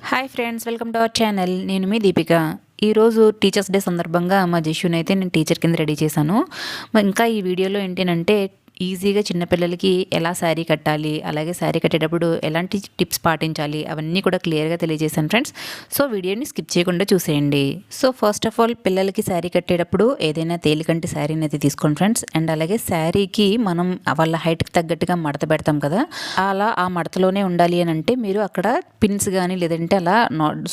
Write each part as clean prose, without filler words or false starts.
Hi friends, welcome to our channel. నేను మీ దీపిక. ఈరోజు teachers day సందర్భంగా మా జష్యూని అయితే నేను టీచర్ కింద రెడీ చేశాను. ఇంకా ఈ వీడియోలో ఏంటంటే ఈజీగా చిన్నపిల్లలకి ఎలా శారీ కట్టాలి, అలాగే శారీ కట్టేటప్పుడు ఎలాంటి టిప్స్ పాటించాలి, అవన్నీ కూడా క్లియర్గా తెలియజేశాను ఫ్రెండ్స్. సో వీడియోని స్కిప్ చేయకుండా చూసేయండి. సో ఫస్ట్ ఆఫ్ ఆల్, పిల్లలకి శారీ కట్టేటప్పుడు ఏదైనా తేలికంటి శారీని అయితే తీసుకోండి ఫ్రెండ్స్. అండ్ అలాగే శారీకి మనం వాళ్ళ హైట్కి తగ్గట్టుగా మడత పెడతాం కదా, అలా ఆ మడతలోనే ఉండాలి అని అంటే మీరు అక్కడ పిన్స్ కానీ లేదంటే అలా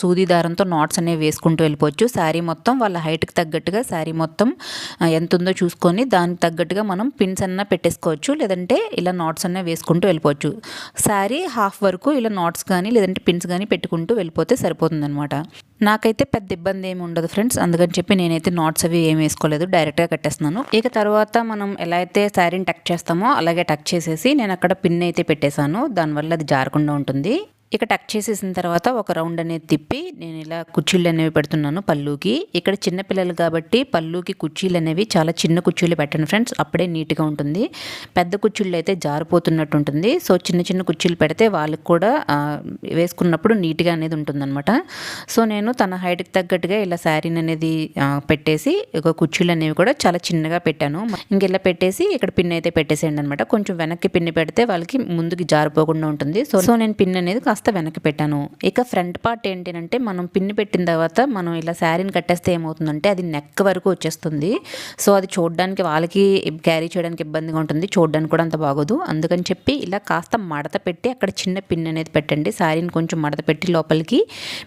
సూది దారంతో నాట్స్ అనేవి వేసుకుంటూ వెళ్ళిపోవచ్చు. శారీ మొత్తం వాళ్ళ హైట్కి తగ్గట్టుగా శారీ మొత్తం ఎంత ఉందో చూసుకొని దానికి తగ్గట్టుగా మనం పిన్స్ అన్న పెట్టేసుకోవచ్చు, లేదంటే ఇలా నాట్స్ అన్న వేసుకుంటూ వెళ్ళిపోవచ్చు. శారీ హాఫ్ వరకు ఇలా నాట్స్ కానీ లేదంటే పిన్స్ కానీ పెట్టుకుంటూ వెళ్ళిపోతే సరిపోతుందన్నమాట. నాకైతే పెద్ద ఇబ్బంది ఏమి ఉండదు ఫ్రెండ్స్, అందుకని చెప్పి నేనైతే నాట్స్ అవి ఏమి వేసుకోలేదు, డైరెక్ట్గా కట్టేస్తున్నాను. ఇక తర్వాత మనం ఎలా అయితే శారీని టక్ చేస్తామో అలాగే టక్ చేసేసి నేను అక్కడ పిన్ అయితే పెట్టేశాను, దానివల్ల అది జారకుండా ఉంటుంది. ఇక టక్ చేసేసిన తర్వాత ఒక రౌండ్ అనేది తిప్పి నేను ఇలా కుర్చీలు అనేవి పెడుతున్నాను పళ్ళుకి. ఇక్కడ చిన్నపిల్లలు కాబట్టి పళ్ళుకి కుర్చీలు అనేవి చాలా చిన్న కుర్చీలు పెట్టండి ఫ్రెండ్స్, అప్పుడే నీట్గా ఉంటుంది. పెద్ద కుర్చీలు అయితే జారిపోతున్నట్టు ఉంటుంది. సో చిన్న చిన్న కుర్చీలు పెడితే వాళ్ళకి కూడా వేసుకున్నప్పుడు నీట్గా అనేది ఉంటుందన్నమాట. సో నేను తన హైట్కి తగ్గట్టుగా ఇలా శారీని అనేది పెట్టేసి ఒక కుర్చీలు అనేవి కూడా చాలా చిన్నగా పెట్టాను. ఇంకెలా పెట్టేసి ఇక్కడ పిన్ అయితే పెట్టేసేయండి అనమాట. కొంచెం వెనక్కి పిన్ పెడితే వాళ్ళకి ముందుకి జారిపోకుండా ఉంటుంది. సో నేను పిన్ అనేది కాస్త వెనక్కి పెట్టాను. ఇక ఫ్రంట్ పార్ట్ ఏంటంటే మనం పిన్ పెట్టిన తర్వాత మనం ఇలా శారీని కట్టేస్తే ఏమవుతుందంటే అది నెక్ వరకు వచ్చేస్తుంది. సో అది చూడడానికి వాళ్ళకి క్యారీ చేయడానికి ఇబ్బందిగా ఉంటుంది, చూడడానికి కూడా అంత బాగోదు. అందుకని చెప్పి ఇలా కాస్త మడత పెట్టి అక్కడ చిన్న పిన్ అనేది పెట్టండి. శారీని కొంచెం మడత పెట్టి లోపలికి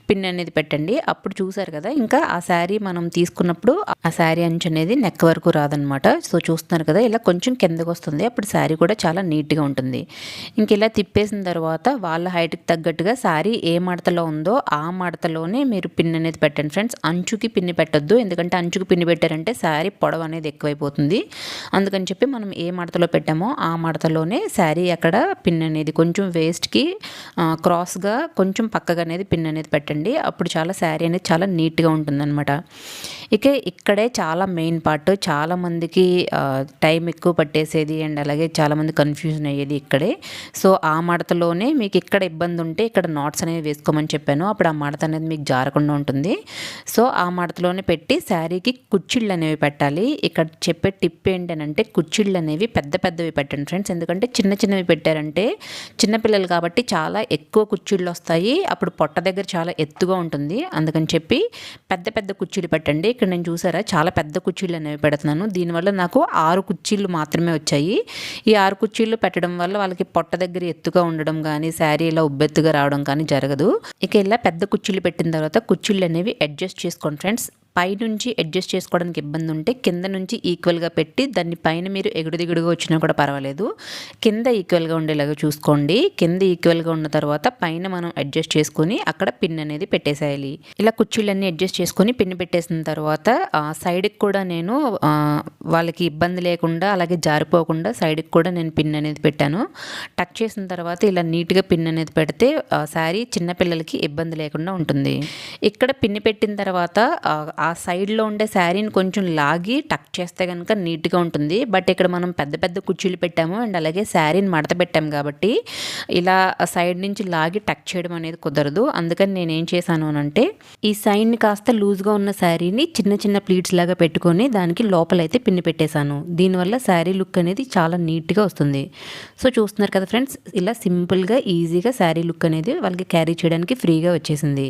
పిన్ అనేది పెట్టండి. అప్పుడు చూసారు కదా, ఇంకా ఆ శారీ మనం తీసుకున్నప్పుడు ఆ శారీ అంచు అనేది నెక్ వరకు రాదనమాట. సో చూస్తున్నారు కదా, ఇలా కొంచెం కిందకు వస్తుంది, అప్పుడు శారీ కూడా చాలా నీట్గా ఉంటుంది. ఇంక ఇలా తిప్పేసిన తర్వాత వాళ్ళ హైట్కి తగ్గట్టుగా శారీ ఏ మడతలో ఉందో ఆ మడతలోనే మీరు పిన్ అనేది పెట్టండి ఫ్రెండ్స్. అంచుకి పిన్ని పెట్టొద్దు, ఎందుకంటే అంచుకి పిన్ని పెట్టారంటే శారీ పొడవు అనేది ఎక్కువైపోతుంది. అందుకని చెప్పి మనం ఏ మడతలో పెట్టామో ఆ మడతలోనే శారీ అక్కడ పిన్ అనేది కొంచెం వేస్ట్కి క్రాస్గా కొంచెం పక్కగా అనేది పిన్ అనేది పెట్టండి. అప్పుడు చాలా శారీ అనేది చాలా నీట్గా ఉంటుందన్నమాట. ఇక ఇక్కడే చాలా మెయిన్ పార్ట్, చాలామందికి టైం ఎక్కువ పట్టేసేది అండ్ అలాగే చాలామంది కన్ఫ్యూజన్ అయ్యేది ఇక్కడే. సో ఆ మడతలోనే మీకు ఇక్కడ ఇబ్బంది ఉంటే ఇక్కడ నాట్స్ అనేవి వేసుకోమని చెప్పాను, అప్పుడు ఆ మడత అనేది మీకు జారకుండా ఉంటుంది. సో ఆ మడతలోనే పెట్టి శారీకి కుచ్చిళ్ళు అనేవి పెట్టాలి. ఇక్కడ చెప్పే టిప్ ఏంటంటే కుచ్చిళ్ళు అనేవి పెద్ద పెద్దవి పెట్టండి ఫ్రెండ్స్, ఎందుకంటే చిన్న చిన్నవి పెట్టారంటే చిన్నపిల్లలు కాబట్టి చాలా ఎక్కువ కుచ్చిళ్ళు వస్తాయి, అప్పుడు పొట్ట దగ్గర చాలా ఎత్తుగా ఉంటుంది. అందుకని చెప్పి పెద్ద పెద్ద కుచ్చిళ్ళు పెట్టండి. ఇక్కడ నేను చూసారా చాలా పెద్ద కుచ్చిళ్ళు అనేవి పెడుతున్నాను, దీనివల్ల నాకు 6 కుచ్చిళ్ళు మాత్రమే వచ్చాయి. ఈ 6 కుచ్చిళ్ళు పెట్టడం వల్ల వాళ్ళకి పొట్ట దగ్గర ఎత్తుగా ఉండడం కానీ శారీ ఇలా ఉబ్బెత్తుగా రావడం కానీ జరగదు. ఇక ఇలా పెద్ద కుచ్చిళ్ళు పెట్టిన తర్వాత కుచ్చిళ్ళు అనేవి అడ్జస్ట్ చేసుకోండి ఫ్రెండ్స్. పైనుంచి అడ్జస్ట్ చేసుకోవడానికి ఇబ్బంది ఉంటే కింద నుంచి ఈక్వల్గా పెట్టి దాన్ని పైన మీరు ఎగుడు దిగుడుగా వచ్చినా కూడా పర్వాలేదు, కింద ఈక్వల్గా ఉండేలాగా చూసుకోండి. కింద ఈక్వల్గా ఉన్న తర్వాత పైన మనం అడ్జస్ట్ చేసుకుని అక్కడ పిన్ అనేది పెట్టేసేయాలి. ఇలా కుర్చీలన్నీ అడ్జస్ట్ చేసుకుని పిన్ పెట్టేసిన తర్వాత సైడ్కి కూడా నేను వాళ్ళకి ఇబ్బంది లేకుండా అలాగే జారిపోకుండా సైడ్కి కూడా నేను పిన్ అనేది పెట్టాను. టక్ చేసిన తర్వాత ఇలా నీట్గా పిన్ అనేది పెడితే శారీ చిన్నపిల్లలకి ఇబ్బంది లేకుండా ఉంటుంది. ఇక్కడ పిన్ పెట్టిన తర్వాత ఆ సైడ్లో ఉండే శారీని కొంచెం లాగి టక్ చేస్తే కనుక నీట్గా ఉంటుంది. బట్ ఇక్కడ మనం పెద్ద పెద్ద కుర్చీలు పెట్టాము అండ్ అలాగే శారీని మడత పెట్టాము కాబట్టి ఇలా సైడ్ నుంచి లాగి టక్ చేయడం అనేది కుదరదు. అందుకని నేను ఏం చేశాను అంటే ఈ సైడ్ని కాస్త లూజ్గా ఉన్న శారీని చిన్న చిన్న ప్లీట్స్ లాగా పెట్టుకొని దానికి లోపలైతే పిన్ని పెట్టేశాను. దీనివల్ల శారీ లుక్ అనేది చాలా నీట్గా వస్తుంది. సో చూస్తున్నారు కదా ఫ్రెండ్స్, ఇలా సింపుల్గా ఈజీగా శారీ లుక్ అనేది వాళ్ళకి క్యారీ చేయడానికి ఫ్రీగా వచ్చేసింది.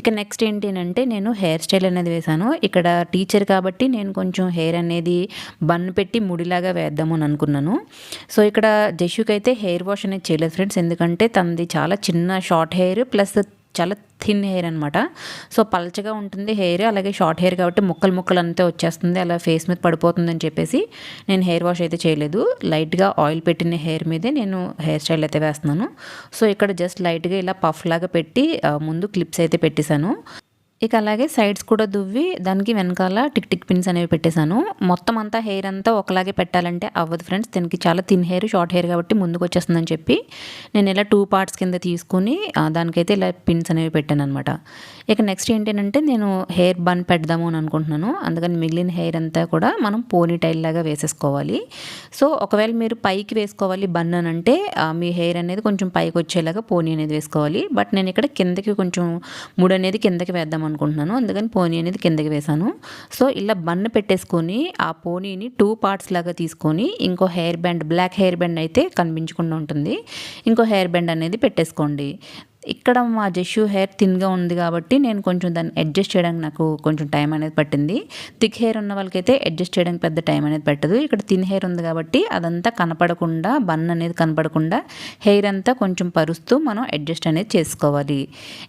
ఇక నెక్స్ట్ ఏంటి అంటే నేను హెయిర్ స్టైల్ అనేది వేశాను. ఇక్కడ టీచర్ కాబట్టి నేను కొంచెం హెయిర్ అనేది బన్ పెట్టి ముడిలాగా వేద్దాము అని అనుకున్నాను. సో ఇక్కడ జష్యూకి అయితే హెయిర్ వాష్ అనేది చేయలేదు ఫ్రెండ్స్, ఎందుకంటే తనది చాలా చిన్న షార్ట్ హెయిర్ ప్లస్ చాలా థిన్ హెయిర్ అనమాట. సో పల్చగా ఉంటుంది హెయిర్, అలాగే షార్ట్ హెయిర్ కాబట్టి ముక్కలు ముక్కలు అంతా వచ్చేస్తుంది, అలా ఫేస్ మీద పడిపోతుందని చెప్పేసి నేను హెయిర్ వాష్ అయితే చేయలేదు. లైట్గా ఆయిల్ పెట్టిన హెయిర్ మీదే నేను హెయిర్ స్టైల్ అయితే వేస్తున్నాను. సో ఇక్కడ జస్ట్ లైట్గా ఇలా పఫ్ లాగా పెట్టి ముందు క్లిప్స్ అయితే పెట్టేశాను. ఇక అలాగే సైడ్స్ కూడా దువ్వి దానికి వెనకాల టిక్ టిక్ పిన్స్ అనేవి పెట్టేశాను. మొత్తం అంతా హెయిర్ అంతా ఒకలాగే పెట్టాలంటే అవ్వదు ఫ్రెండ్స్. దీనికి చాలా థిన్ హెయిర్, షార్ట్ హెయిర్ కాబట్టి ముందుకు వచ్చేస్తుందని చెప్పి నేను ఇలా 2 పార్ట్స్ కింద తీసుకుని దానికైతే ఇలా పిన్స్ అనేవి పెట్టాను అనమాట. ఇక నెక్స్ట్ ఏంటంటే నేను హెయిర్ బన్ పెడదాము అని అనుకుంటున్నాను. అందుకని మిగిలిన హెయిర్ అంతా కూడా మనం పోనీ టైల్ లాగా వేసేసుకోవాలి. సో ఒకవేళ మీరు పైకి వేసుకోవాలి బన్ అని అంటే మీ హెయిర్ అనేది కొంచెం పైకి వచ్చేలాగా పోనీ అనేది వేసుకోవాలి. బట్ నేను ఇక్కడ కిందకి కొంచెం ముడి అనేది కిందకి వేద్దాం అనుకుంటున్నాను. అందుకని పోనీ అనేది కిందకి వేసాను. సో ఇలా బన్ పెట్టేసుకొని ఆ పోనీని 2 పార్ట్స్ లాగా తీసుకొని ఇంకో hair band, black hair band అయితే కనిపించకుండా ఉంటుంది, ఇంకో హెయిర్ బ్యాండ్ అనేది పెట్టేసుకోండి. ఇక్కడ మా జెషు హెయిర్ థిన్గా ఉంది కాబట్టి నేను కొంచెం దాన్ని అడ్జస్ట్ చేయడానికి నాకు కొంచెం టైం అనేది పట్టింది. థిక్ హెయిర్ ఉన్న వాళ్ళకైతే అడ్జస్ట్ చేయడానికి పెద్ద టైం అనేది పట్టదు. ఇక్కడ థిన్ హెయిర్ ఉంది కాబట్టి అదంతా కనపడకుండా, బన్ అనేది కనపడకుండా హెయిర్ అంతా కొంచెం పరుస్తూ మనం అడ్జస్ట్ అనేది చేసుకోవాలి.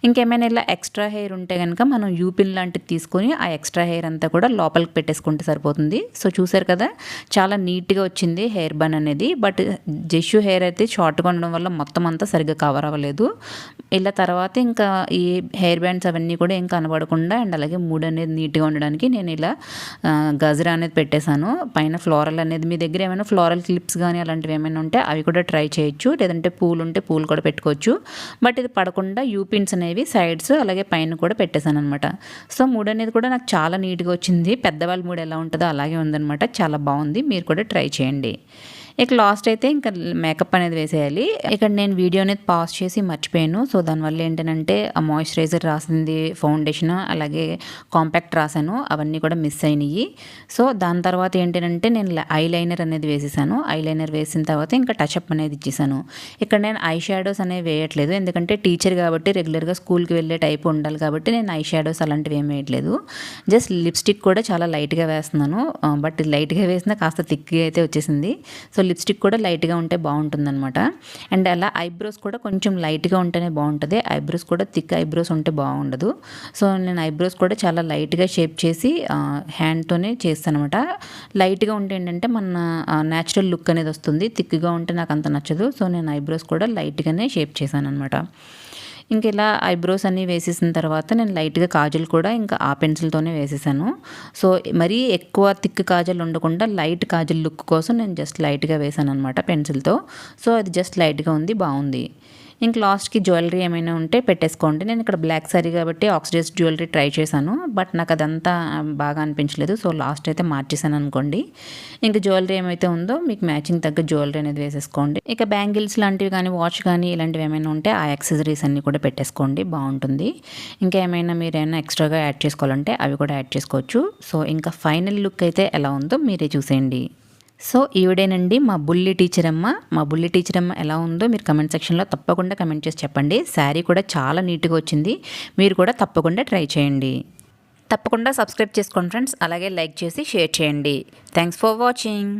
ఇంకేమైనా ఇలా ఎక్స్ట్రా హెయిర్ ఉంటే కనుక మనం యూపిన్ లాంటిది తీసుకొని ఆ ఎక్స్ట్రా హెయిర్ అంతా కూడా లోపలికి పెట్టేసుకుంటే సరిపోతుంది. సో చూసారు కదా, చాలా నీట్గా వచ్చింది హెయిర్ బన్ అనేది. బట్ జెషు హెయిర్ అయితే షార్ట్గా ఉండడం వల్ల మొత్తం అంతా సరిగ్గా కవర్ అవ్వలేదు. ఇలా తర్వాత ఇంకా ఈ హెయిర్ బ్యాండ్స్ అవన్నీ కూడా ఏం కనబడకుండా అండ్ అలాగే మూడ్ అనేది నీట్గా ఉండడానికి నేను ఇలా గజరా అనేది పెట్టేశాను. పైన ఫ్లోరల్ అనేది, మీ దగ్గర ఏమైనా ఫ్లోరల్ క్లిప్స్ కానీ అలాంటివి ఏమైనా ఉంటే అవి కూడా ట్రై చేయొచ్చు, లేదంటే పూలు ఉంటే పూలు కూడా పెట్టుకోవచ్చు. బట్ ఇది పడకుండా యూపిన్స్ అనేవి సైడ్స్ అలాగే పైన కూడా పెట్టేశాను అనమాట. సో మూడ్ అనేది కూడా నాకు చాలా నీట్గా వచ్చింది. పెద్దవాళ్ళ మూడ్ ఎలా ఉంటుందో అలాగే ఉందనమాట. చాలా బాగుంది, మీరు కూడా ట్రై చేయండి. ఇక లాస్ట్ అయితే ఇంకా మేకప్ అనేది వేసేయాలి. ఇక్కడ నేను వీడియో అనేది పాజ్ చేసి మర్చిపోయాను. సో దానివల్ల ఏంటంటే మాయిశ్చరైజర్ రాసింది, ఫౌండేషన్ అలాగే కాంపాక్ట్ రాశాను, అవన్నీ కూడా మిస్ అయినాయి. సో దాని తర్వాత ఏంటంటే నేను ఐ లైనర్ అనేది వేసేసాను. ఐ లైనర్ వేసిన తర్వాత ఇంకా టచ్అప్ అనేది ఇచ్చేసాను. ఇక్కడ నేను ఐ షాడోస్ అనేవి వేయట్లేదు, ఎందుకంటే టీచర్ కాబట్టి రెగ్యులర్గా స్కూల్కి వెళ్ళే టైప్ ఉండాలి కాబట్టి నేను ఐ షాడోస్ అలాంటివి ఏం వేయట్లేదు. జస్ట్ లిప్స్టిక్ కూడా చాలా లైట్గా వేస్తున్నాను. బట్ లైట్గా వేసినా కాస్త థిక్గా అయితే వచ్చేసింది. సో లిప్స్టిక్ కూడా లైట్గా ఉంటే బాగుంటుందన్నమాట. అండ్ అలా ఐబ్రోస్ కూడా కొంచెం లైట్గా ఉంటేనే బాగుంటుంది. ఐబ్రోస్ కూడా థిక్ ఐబ్రోస్ ఉంటే బాగుండదు. సో నేను ఐబ్రోస్ కూడా చాలా లైట్గా షేప్ చేసి హ్యాండ్తోనే చేస్తాను అనమాట. లైట్గా ఉంటే ఏంటంటే మన న్యాచురల్ లుక్ అనేది వస్తుంది. థిక్గా ఉంటే నాకు అంత నచ్చదు. సో నేను ఐబ్రోస్ కూడా లైట్గానే షేప్ చేశాను అనమాట. ఇంక ఇలా ఐబ్రోస్ అన్నీ వేసేసిన తర్వాత నేను లైట్గా కాజల్ కూడా ఇంకా ఆ పెన్సిల్తోనే వేసేసాను. సో మరీ ఎక్కువ థిక్ కాజల్ ఉండకుండా లైట్ కాజల్ లుక్ కోసం నేను జస్ట్ లైట్గా వేసాను అనమాట పెన్సిల్తో. సో అది జస్ట్ లైట్గా ఉంది, బాగుంది. ఇంక లాస్ట్కి జ్యువెలరీ ఏమైనా ఉంటే పెట్టేసుకోండి. నేను ఇక్కడ బ్లాక్ సారీ కాబట్టి ఆక్సిడైజ్ జ్యువెలరీ ట్రై చేశాను, బట్ నాకు అదంతా బాగా అనిపించలేదు. సో లాస్ట్ అయితే మార్చేసాను అనుకోండి. ఇంకా జ్యువెలరీ ఏమైతే ఉందో మీకు మ్యాచింగ్ తగ్గ జ్యువెలరీ అనేది వేసేసుకోండి. ఇక బ్యాంగిల్స్ లాంటివి కానీ, వాచ్ కానీ ఇలాంటివి ఏమైనా ఉంటే ఆ యాక్సెసరీస్ అన్నీ కూడా పెట్టేసుకోండి, బాగుంటుంది. ఇంకా ఏమైనా మీరు ఏమైనా ఎక్స్ట్రాగా యాడ్ చేసుకోవాలంటే అవి కూడా యాడ్ చేసుకోవచ్చు. సో ఇంకా ఫైనల్ లుక్ అయితే ఎలా ఉందో మీరే చూసేయండి. సో ఈవిడేనండి మా బుల్లి టీచర్ అమ్మ. మా బుల్లి టీచర్ అమ్మ ఎలా ఉందో మీరు కమెంట్ సెక్షన్లో తప్పకుండా కమెంట్ చేసి చెప్పండి. శారీ కూడా చాలా నీట్గా వచ్చింది, మీరు కూడా తప్పకుండా ట్రై చేయండి. తప్పకుండా సబ్స్క్రైబ్ చేసుకోండి ఫ్రెండ్స్, అలాగే లైక్ చేసి షేర్ చేయండి. Thanks for watching.